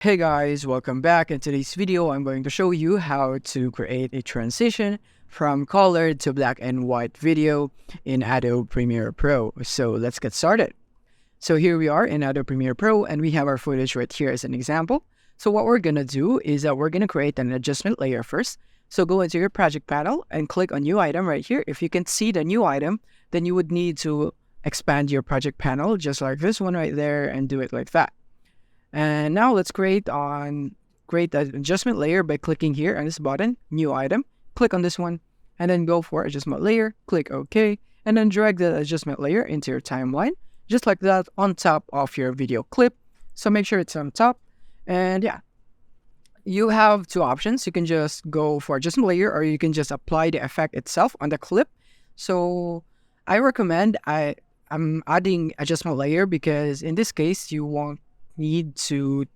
Hey guys, welcome back. In today's video, I'm going to show you how to create a transition from colored to black and white video in Adobe Premiere Pro. So let's get started. So here we are in Adobe Premiere Pro and we have our footage right here as an example. So what we're going to do is that we're going to create an adjustment layer first. So go into your project panel and click on new item right here. If you can see the new item, then you would need to expand your project panel just like this one right there and do it like that. And now let's create an adjustment layer by clicking here on this button, new item, click on this one, and then go for adjustment layer, click OK, and then drag the adjustment layer into your timeline, just like that on top of your video clip. So make sure it's on top. And yeah, you have two options. You can just go for adjustment layer or you can just apply the effect itself on the clip. So I recommend I'm adding adjustment layer because in this case, you won't need to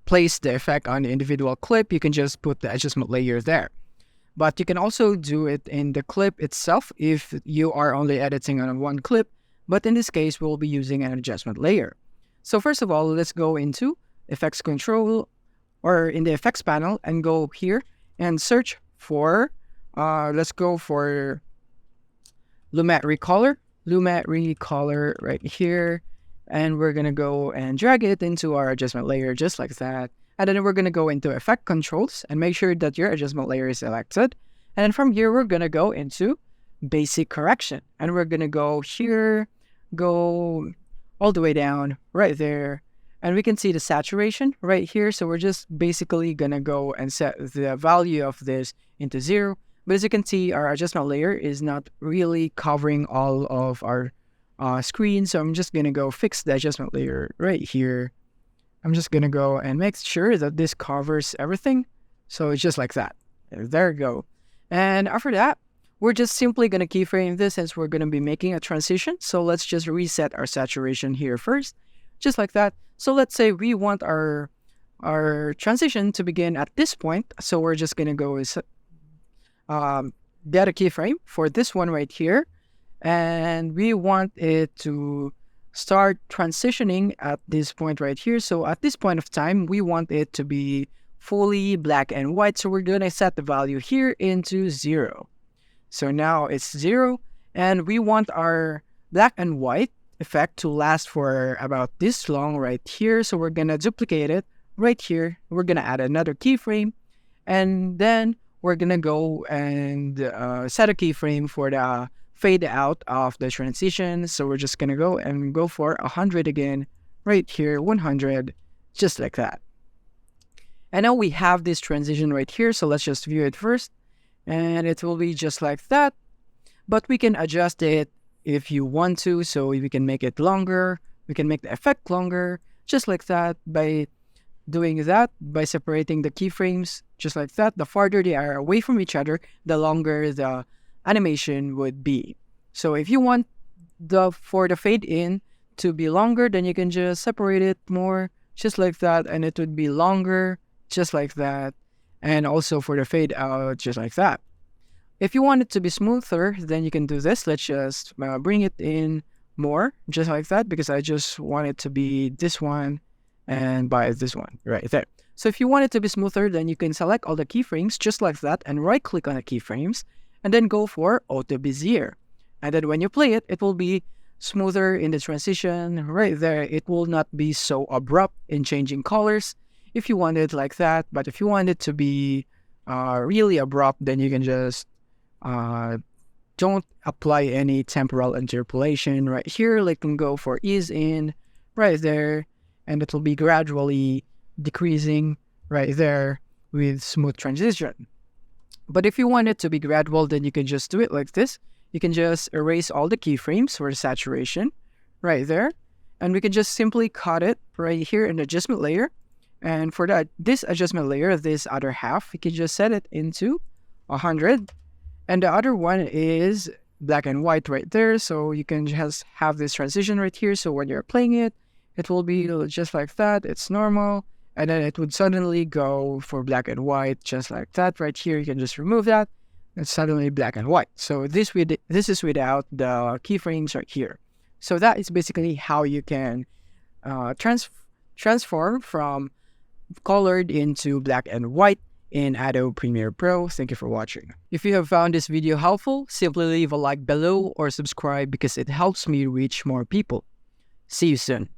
place the effect on the individual clip. You can just put the adjustment layer there. But you can also do it in the clip itself if you are only editing on one clip. But in this case, we'll be using an adjustment layer. So first of all, let's go into effects control or in the effects panel and go here and search for, let's go for Lumat Recolor. Lumat Recolor right here. And we're going to go and drag it into our adjustment layer just like that. And then we're going to go into effect controls and make sure that your adjustment layer is selected. And then from here, we're going to go into basic correction. And we're going to go here, go all the way down right there. And we can see the saturation right here. So we're just basically going to go and set the value of this into 0. But as you can see, our adjustment layer is not really covering all of our screen. So I'm just going to go fix the adjustment layer right here. I'm just going to go and make sure that this covers everything. So it's just like that. There we go. And after that, we're just simply going to keyframe this since we're going to be making a transition. So let's just reset our saturation here first, just like that. So let's say we want our transition to begin at this point. So we're just going to go get a keyframe for this one right here. And we want it to start transitioning at this point right here. So at this point of time, we want it to be fully black and white. So we're going to set the value here into 0. So now it's 0. And we want our black and white effect to last for about this long right here. So we're going to duplicate it right here. We're going to add another keyframe. And then we're going to go and set a keyframe for the fade out of the transition. So we're just gonna go for 100 again right here, 100, just like that. And now we have this transition right here. So let's just view it first and it will be just like that, but we can adjust it if you want to. So we can make it longer, we can make the effect longer, just like that. By doing that, by separating the keyframes just like that, the farther they are away from each other, the longer the animation would be. So if you want for the fade in to be longer, then you can just separate it more just like that, and it would be longer just like that. And also for the fade out just like that. If you want it to be smoother, then you can do this. Let's just bring it in more just like that, because I just want it to be this one and by this one right there. So if you want it to be smoother, then you can select all the keyframes just like that and right click on the keyframes and then go for Auto Bezier. And then when you play it, it will be smoother in the transition right there. It will not be so abrupt in changing colors if you want it like that. But if you want it to be really abrupt, then you can just don't apply any temporal interpolation right here. Like, can go for ease in right there, and it will be gradually decreasing right there with smooth transition. But if you want it to be gradual, then you can just do it like this. You can just erase all the keyframes for the saturation right there. And we can just simply cut it right here in the adjustment layer. And for this adjustment layer, this other half, we can just set it into 100. And the other one is black and white right there. So you can just have this transition right here. So when you're playing it, it will be just like that. It's normal. And then it would suddenly go for black and white, just like that. Right here, you can just remove that. It's suddenly black and white. So this is without the keyframes right here. So that is basically how you can transform from colored into black and white in Adobe Premiere Pro. Thank you for watching. If you have found this video helpful, simply leave a like below or subscribe because it helps me reach more people. See you soon.